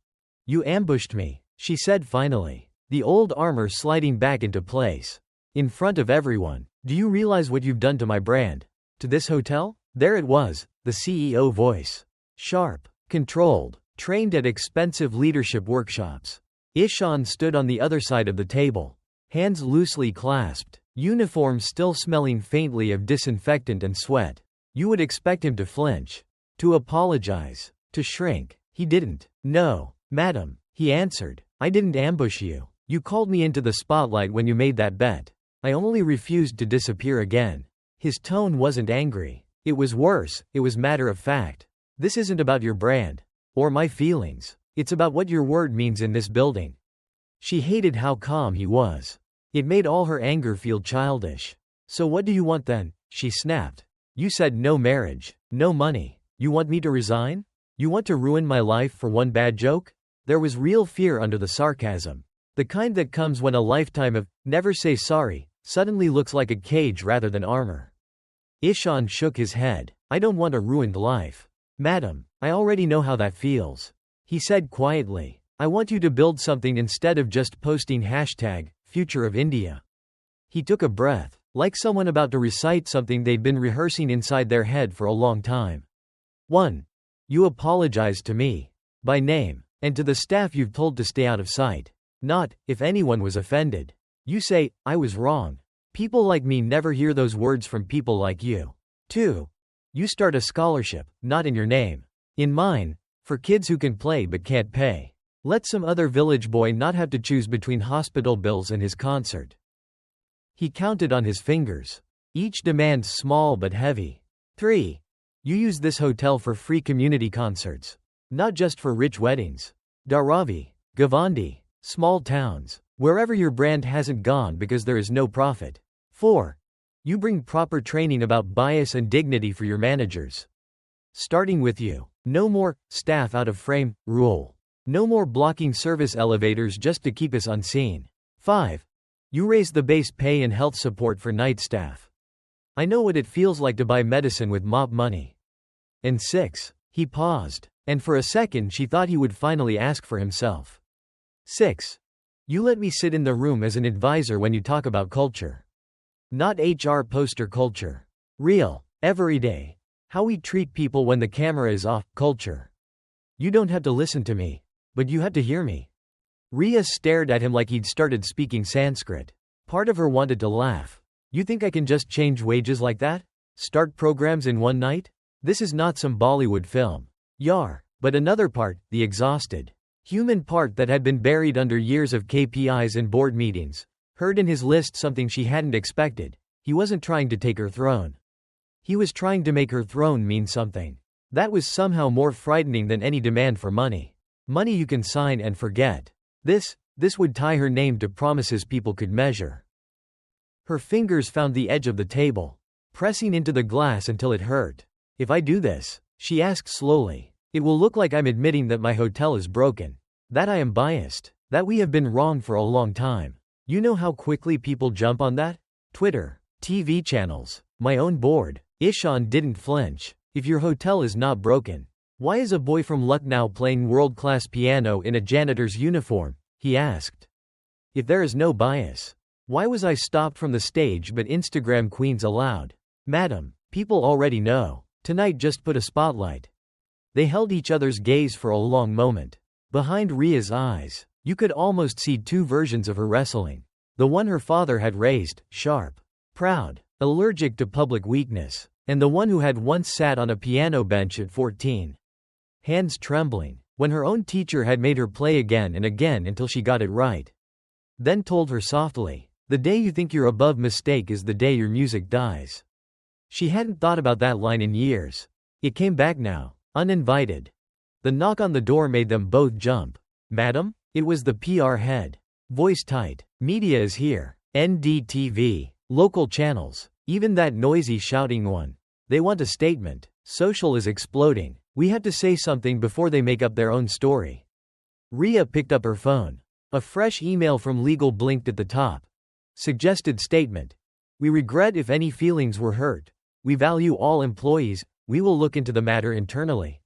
"You ambushed me," she said finally, the old armor sliding back into place. "In front of everyone. Do you realize what you've done to my brand? To this hotel?" There it was, the CEO voice. Sharp, controlled, trained at expensive leadership workshops. Ishan stood on the other side of the table, hands loosely clasped, uniform still smelling faintly of disinfectant and sweat. You would expect him to flinch, to apologize, to shrink. He didn't. "No, madam," he answered. "I didn't ambush you. You called me into the spotlight when you made that bet. I only refused to disappear again." His tone wasn't angry. It was worse, it was matter of fact. "This isn't about your brand. Or my feelings. It's about what your word means in this building." She hated how calm he was. It made all her anger feel childish. "So what do you want then?" she snapped. "You said no marriage, no money. You want me to resign? You want to ruin my life for one bad joke?" There was real fear under the sarcasm. The kind that comes when a lifetime of "never say sorry" suddenly looks like a cage rather than armor. Ishan shook his head. "I don't want a ruined life. Madam, I already know how that feels," he said quietly. "I want you to build something instead of just posting #Future of India." He took a breath, like someone about to recite something they'd been rehearsing inside their head for a long time. 1. You apologized to me. By name. And to the staff you've told to stay out of sight. Not, if anyone was offended. You say, "I was wrong." People like me never hear those words from people like you. 2. You start a scholarship, not in your name. In mine. For kids who can play but can't pay. Let some other village boy not have to choose between hospital bills and his concert. He counted on his fingers. Each demand small but heavy. 3. You use this hotel for free community concerts. Not just for rich weddings. Dharavi, Govandi, small towns. Wherever your brand hasn't gone because there is no profit. 4. You bring proper training about bias and dignity for your managers. Starting with you. No more staff out of frame rule. No more blocking service elevators just to keep us unseen. 5. You raise the base pay and health support for night staff. I know what it feels like to buy medicine with mop money. And 6. He paused, and for a second she thought he would finally ask for himself. 6. You let me sit in the room as an advisor when you talk about culture. Not HR poster culture. Real, everyday. How we treat people when the camera is off, culture. You don't have to listen to me, but you have to hear me. Rhea stared at him like he'd started speaking Sanskrit. Part of her wanted to laugh. You think I can just change wages like that? Start programs in one night? This is not some Bollywood film. Yar. But another part, the exhausted, human part that had been buried under years of KPIs and board meetings, heard in his list something she hadn't expected. He wasn't trying to take her throne. He was trying to make her throne mean something. That was somehow more frightening than any demand for money. Money you can sign and forget. This would tie her name to promises people could measure. Her fingers found the edge of the table, pressing into the glass until it hurt. If I do this, she asked slowly, it will look like I'm admitting that my hotel is broken. That I am biased. That we have been wrong for a long time. You know how quickly people jump on that? Twitter, TV channels, my own board. Ishan didn't flinch. If your hotel is not broken, why is a boy from Lucknow playing world-class piano in a janitor's uniform? He asked. If there is no bias, why was I stopped from the stage but Instagram queens allowed? Madam, people already know. Tonight just put a spotlight. They held each other's gaze for a long moment. Behind Rhea's eyes, you could almost see two versions of her wrestling. The The one her father had raised, sharp, proud, allergic to public weakness, and the one who had once sat on a piano bench at 14. Hands trembling, when her own teacher had made her play again and again until she got it right. Then told her softly, "The day you think you're above mistake is the day your music dies." She hadn't thought about that line in years. It came back now, uninvited. The knock on the door made them both jump. "Madam?" It was the PR head. Voice tight. "Media is here. NDTV. Local channels. Even that noisy shouting one. They want a statement. Social is exploding. We have to say something before they make up their own story." Ria picked up her phone. A fresh email from legal blinked at the top. Suggested statement. "We regret if any feelings were hurt. We value all employees. We will look into the matter internally."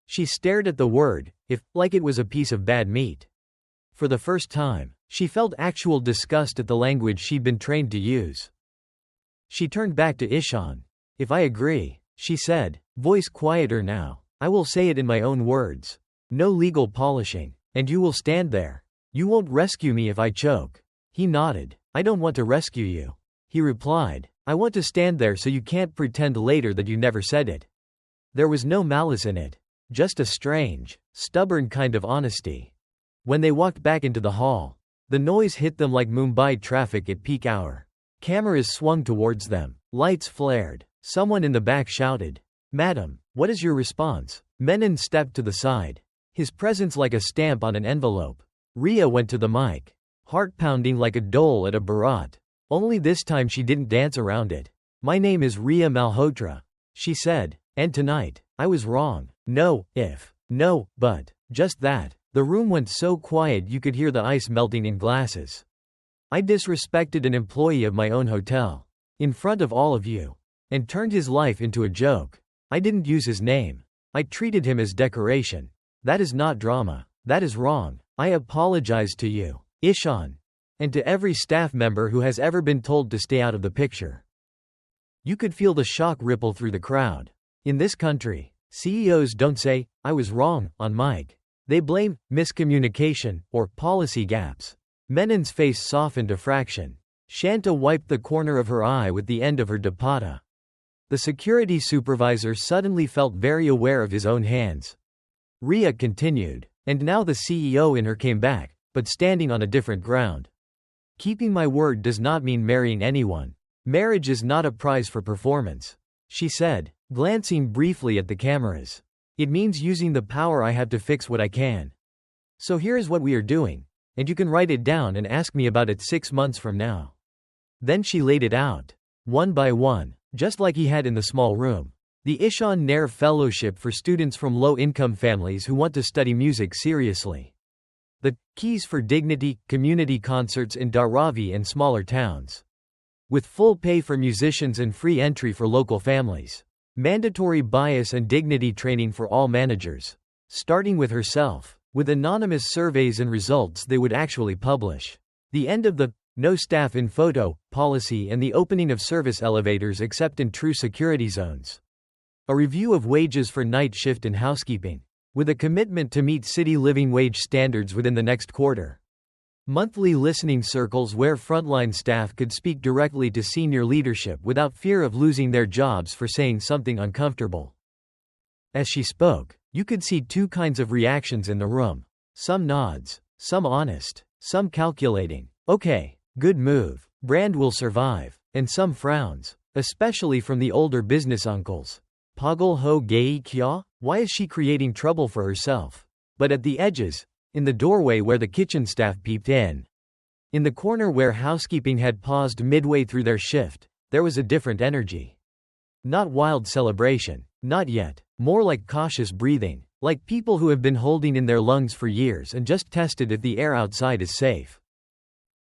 She stared at the word, if, like it was a piece of bad meat. For the first time, she felt actual disgust at the language she'd been trained to use. She turned back to Ishan. "If I agree," she said, voice quieter now, "I will say it in my own words. No legal polishing. And you will stand there. You won't rescue me if I choke." He nodded. "I don't want to rescue you." He replied, "I want to stand there so you can't pretend later that you never said it." There was no malice in it. Just a strange, stubborn kind of honesty. When they walked back into the hall, the noise hit them like Mumbai traffic at peak hour. Cameras swung towards them. Lights flared. Someone in the back shouted, "Madam, what is your response?" Menon stepped to the side. His presence like a stamp on an envelope. Ria went to the mic. Heart pounding like a dole at a barat. Only this time she didn't dance around it. "My name is Ria Malhotra," she said, "and tonight, I was wrong. No, if. No, but. Just that." The room went so quiet you could hear the ice melting in glasses. "I disrespected an employee of my own hotel. In front of all of you. And turned his life into a joke. I didn't use his name. I treated him as decoration. That is not drama. That is wrong. I apologize to you, Ishan. And to every staff member who has ever been told to stay out of the picture." You could feel the shock ripple through the crowd. In this country, CEOs don't say, "I was wrong," on mic. They blame miscommunication or policy gaps. Menon's face softened a fraction. Shanta wiped the corner of her eye with the end of her dupatta. The security supervisor suddenly felt very aware of his own hands. Ria continued, "And now the CEO in her came back, but standing on a different ground. Keeping my word does not mean marrying anyone. Marriage is not a prize for performance," she said, glancing briefly at the cameras. "It means using the power I have to fix what I can. So here is what we are doing, and you can write it down and ask me about it 6 months from now." Then she laid it out. One by one, just like he had in the small room. The Ishan Nair Fellowship for students from low-income families who want to study music seriously. The Keys for Dignity community concerts in Dharavi and smaller towns. With full pay for musicians and free entry for local families. Mandatory bias and dignity training for all managers. Starting with herself. With anonymous surveys and results they would actually publish. The end of the no staff in photo policy and the opening of service elevators except in true security zones. A review of wages for night shift and housekeeping. With a commitment to meet city living wage standards within the next quarter. Monthly listening circles where frontline staff could speak directly to senior leadership without fear of losing their jobs for saying something uncomfortable. As she spoke, you could see two kinds of reactions in the room. Some nods, some honest, some calculating. "Okay, good move. Brand will survive." And some frowns, especially from the older business uncles. "Pagal ho gayi kya? Why is she creating trouble for herself?" But at the edges, in the doorway where the kitchen staff peeped in. In the corner where housekeeping had paused midway through their shift, there was a different energy. Not wild celebration, not yet, more like cautious breathing, like people who have been holding in their lungs for years and just tested if the air outside is safe.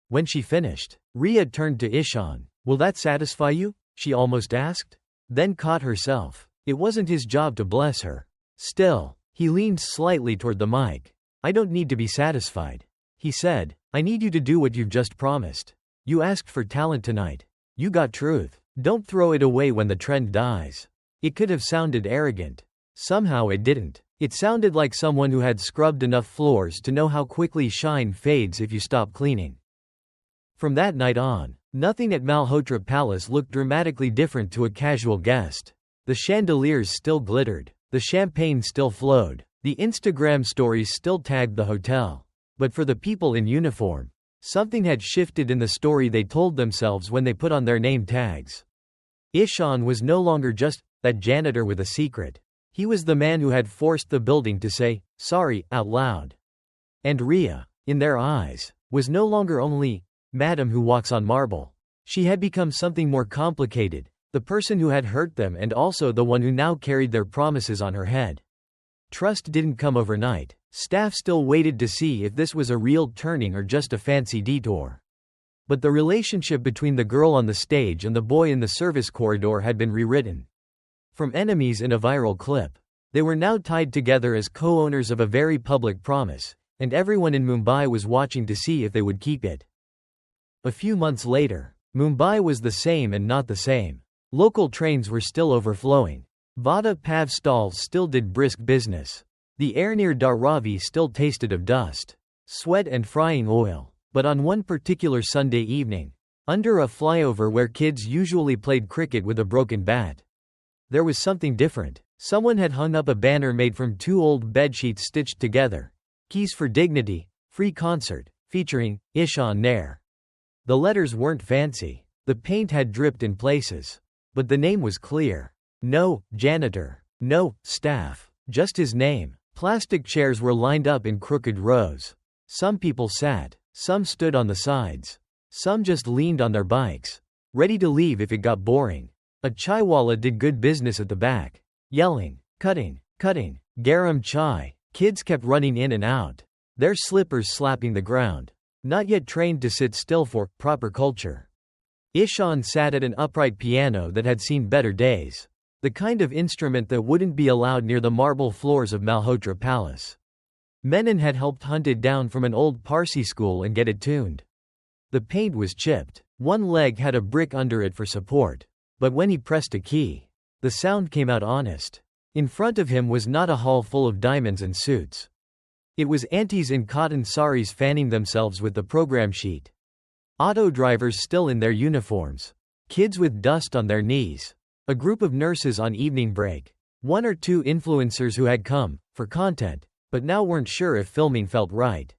When she finished, Ria turned to Ishan. "Will that satisfy you?" she almost asked. Then caught herself. It wasn't his job to bless her. Still, he leaned slightly toward the mic. "I don't need to be satisfied," he said. "I need you to do what you've just promised. You asked for talent tonight. You got truth. Don't throw it away when the trend dies." It could have sounded arrogant. Somehow it didn't. It sounded like someone who had scrubbed enough floors to know how quickly shine fades if you stop cleaning. From that night on, nothing at Malhotra Palace looked dramatically different to a casual guest. The chandeliers still glittered, the champagne still flowed, the Instagram stories still tagged the hotel. But for the people in uniform, something had shifted in the story they told themselves when they put on their name tags. Ishan was no longer just that janitor with a secret. He was the man who had forced the building to say, sorry, out loud. And Ria, in their eyes, was no longer only Madam who walks on marble. She had become something more complicated, the person who had hurt them and also the one who now carried their promises on her head. Trust didn't come overnight. Staff still waited to see if this was a real turning or just a fancy detour. But the relationship between the girl on the stage and the boy in the service corridor had been rewritten. From enemies in a viral clip, they were now tied together as co-owners of a very public promise, and everyone in Mumbai was watching to see if they would keep it. A few months later, Mumbai was the same and not the same. Local trains were still overflowing. Vada Pav stalls still did brisk business. The air near Dharavi still tasted of dust, sweat and frying oil. But on one particular Sunday evening, under a flyover where kids usually played cricket with a broken bat, there was something different. Someone had hung up a banner made from two old bedsheets stitched together. Keys for Dignity, free concert, featuring Ishan Nair. The letters weren't fancy. The paint had dripped in places. But the name was clear. No janitor. No staff. Just his name. Plastic chairs were lined up in crooked rows. Some people sat. Some stood on the sides. Some just leaned on their bikes, ready to leave if it got boring. A chaiwala did good business at the back, yelling, cutting, garam chai. Kids kept running in and out, their slippers slapping the ground, not yet trained to sit still for proper culture. Ishan sat at an upright piano that had seen better days, the kind of instrument that wouldn't be allowed near the marble floors of Malhotra Palace. Menon had helped hunt it down from an old Parsi school and get it tuned. The paint was chipped, one leg had a brick under it for support. But when he pressed a key, the sound came out honest. In front of him was not a hall full of diamonds and suits. It was aunties in cotton saris fanning themselves with the program sheet. Auto drivers still in their uniforms. Kids with dust on their knees. A group of nurses on evening break. One or two influencers who had come for content, but now weren't sure if filming felt right.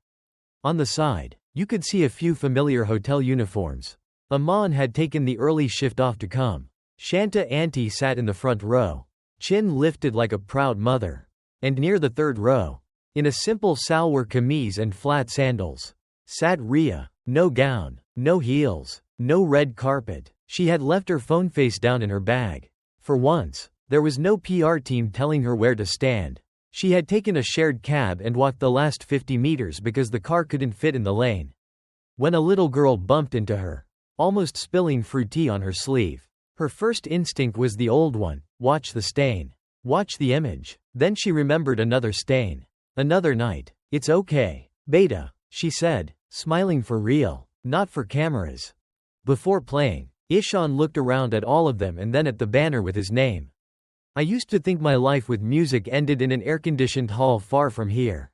On the side, you could see a few familiar hotel uniforms. Aman had taken the early shift off to come. Shanta auntie sat in the front row, chin lifted like a proud mother. And near the third row, in a simple salwar kameez and flat sandals, sat Ria. No gown, no heels, no red carpet. She had left her phone face down in her bag. For once, there was no PR team telling her where to stand. She had taken a shared cab and walked the last 50 meters because the car couldn't fit in the lane. When a little girl bumped into her, almost spilling fruity on her sleeve, her first instinct was the old one: watch the stain. Watch the image. Then she remembered another stain. Another night. It's okay, beta, she said, smiling for real, not for cameras. Before playing, Ishan looked around at all of them and then at the banner with his name. I used to think my life with music ended in an air-conditioned hall far from here.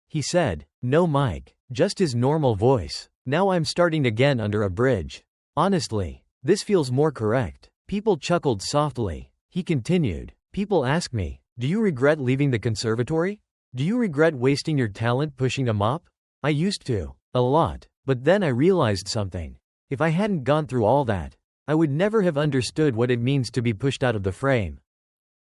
He said, no mic, just his normal voice. Now I'm starting again under a bridge. Honestly, this feels more correct. People chuckled softly. He continued, people ask me, do you regret leaving the conservatory? Do you regret wasting your talent pushing a mop? I used to. A lot. But then I realized something. If I hadn't gone through all that, I would never have understood what it means to be pushed out of the frame.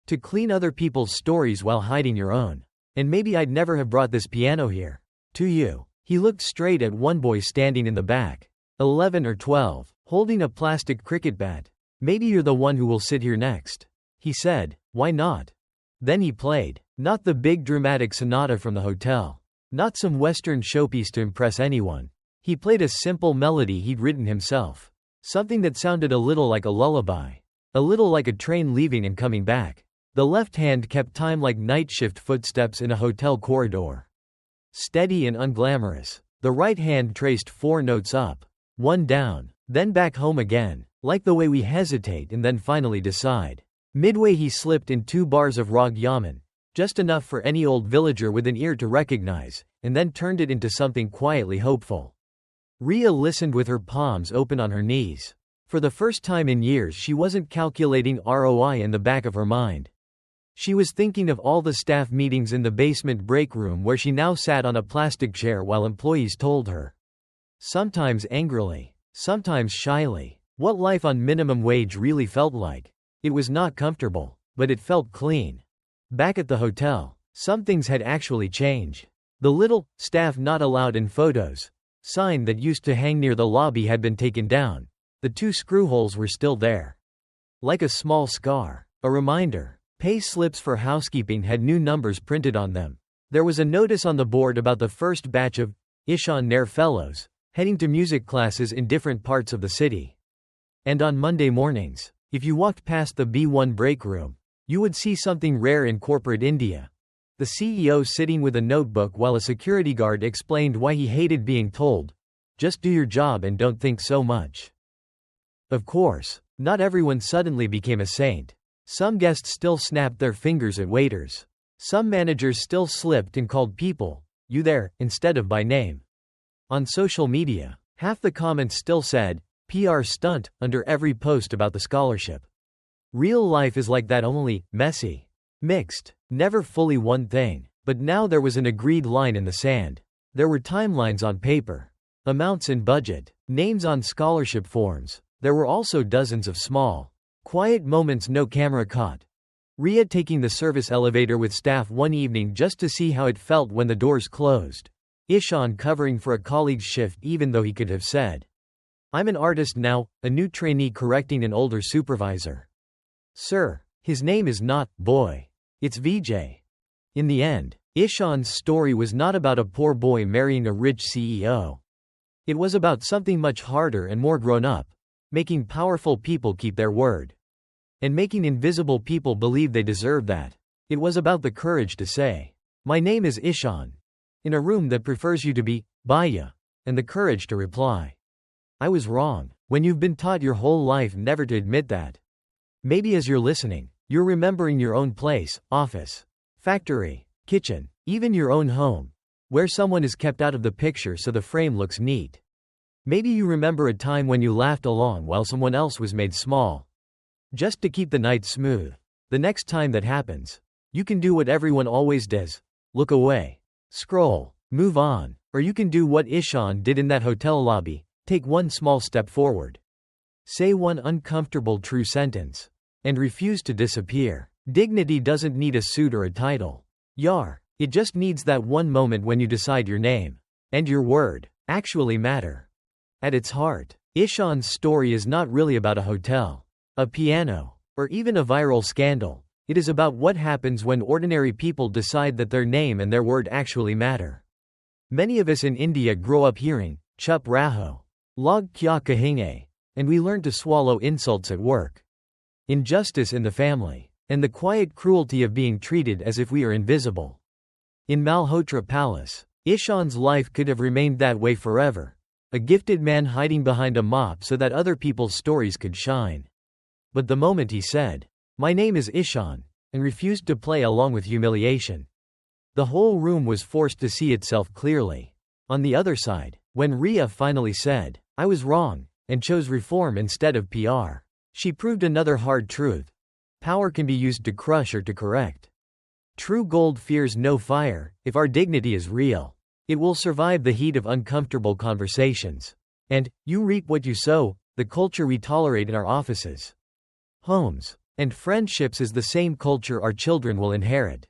To clean other people's stories while hiding your own. And maybe I'd never have brought this piano here. To you. He looked straight at one boy standing in the back. 11 or 12, holding a plastic cricket bat. Maybe you're the one who will sit here next. He said, why not? Then he played. Not the big dramatic sonata from the hotel. Not some Western showpiece to impress anyone. He played a simple melody he'd written himself. Something that sounded a little like a lullaby. A little like a train leaving and coming back. The left hand kept time like night shift footsteps in a hotel corridor. Steady and unglamorous. The right hand traced 4 notes up, 1 down, then back home again, like the way we hesitate and then finally decide. Midway he slipped in 2 bars of Rag Yaman, just enough for any old villager with an ear to recognize, and then turned it into something quietly hopeful. Ria listened with her palms open on her knees. For the first time in years she wasn't calculating ROI in the back of her mind. She was thinking of all the staff meetings in the basement break room where she now sat on a plastic chair while employees told her, sometimes angrily, sometimes shyly, what life on minimum wage really felt like. It was not comfortable, but it felt clean. Back at the hotel, some things had actually changed. The little "staff not allowed in photos" sign that used to hang near the lobby had been taken down. The 2 screw holes were still there. Like a small scar, a reminder. Pay slips for housekeeping had new numbers printed on them. There was a notice on the board about the first batch of Ishan Nair fellows heading to music classes in different parts of the city. And on Monday mornings, if you walked past the B1 break room, you would see something rare in corporate India. The CEO sitting with a notebook while a security guard explained why he hated being told, just do your job and don't think so much. Of course, not everyone suddenly became a saint. Some guests still snapped their fingers at waiters. Some managers still slipped and called people, you there, instead of by name. On social media, half the comments still said, PR stunt, under every post about the scholarship. Real life is like that, only messy, mixed, never fully one thing. But now there was an agreed line in the sand. There were timelines on paper, amounts in budget, names on scholarship forms. There were also dozens of small, quiet moments no camera caught. Ria taking the service elevator with staff one evening just to see how it felt when the doors closed. Ishan covering for a colleague's shift even though he could have said, I'm an artist now, a new trainee correcting an older supervisor. Sir, his name is not boy. It's VJ. In the end, Ishan's story was not about a poor boy marrying a rich CEO. It was about something much harder and more grown up, making powerful people keep their word. And making invisible people believe they deserve that. It was about the courage to say, my name is Ishan, in a room that prefers you to be Bhaiya, and the courage to reply, I was wrong, when you've been taught your whole life never to admit that. Maybe as you're listening, you're remembering your own place, office, factory, kitchen, even your own home, where someone is kept out of the picture so the frame looks neat. Maybe you remember a time when you laughed along while someone else was made small, just to keep the night smooth. The next time that happens, you can do what everyone always does, look away, scroll, move on, or you can do what Ishan did in that hotel lobby, take one small step forward. Say one uncomfortable true sentence, and refuse to disappear. Dignity doesn't need a suit or a title. It just needs that one moment when you decide your name and your word actually matter. At its heart, Ishan's story is not really about a hotel, a piano, or even a viral scandal. It is about what happens when ordinary people decide that their name and their word actually matter. Many of us in India grow up hearing, chup raho, log kya kahenge, and we learn to swallow insults at work, injustice in the family, and the quiet cruelty of being treated as if we are invisible. In Malhotra Palace, Ishan's life could have remained that way forever, a gifted man hiding behind a mop so that other people's stories could shine. But the moment he said, my name is Ishan, and refused to play along with humiliation, the whole room was forced to see itself clearly. On the other side, when Ria finally said, I was wrong, and chose reform instead of PR, she proved another hard truth. Power can be used to crush or to correct. True gold fears no fire. If our dignity is real, it will survive the heat of uncomfortable conversations. And, you reap what you sow. The culture we tolerate in our offices, homes, and friendships is the same culture our children will inherit.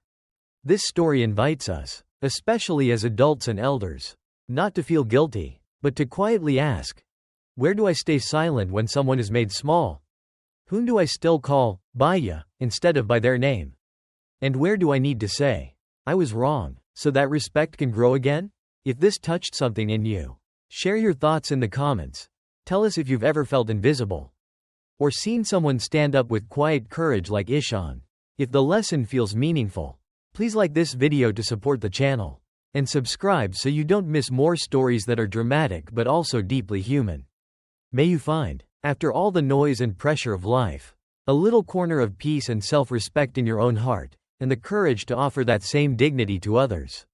This story invites us, especially as adults and elders, not to feel guilty, but to quietly ask, where do I stay silent when someone is made small? Whom do I still call Bhaiya instead of by their name? And where do I need to say, I was wrong, so that respect can grow again? If this touched something in you, share your thoughts in the comments. Tell us if you've ever felt invisible, or seen someone stand up with quiet courage like Ishan. If the lesson feels meaningful, please like this video to support the channel, and subscribe so you don't miss more stories that are dramatic but also deeply human. May you find, after all the noise and pressure of life, a little corner of peace and self-respect in your own heart, and the courage to offer that same dignity to others.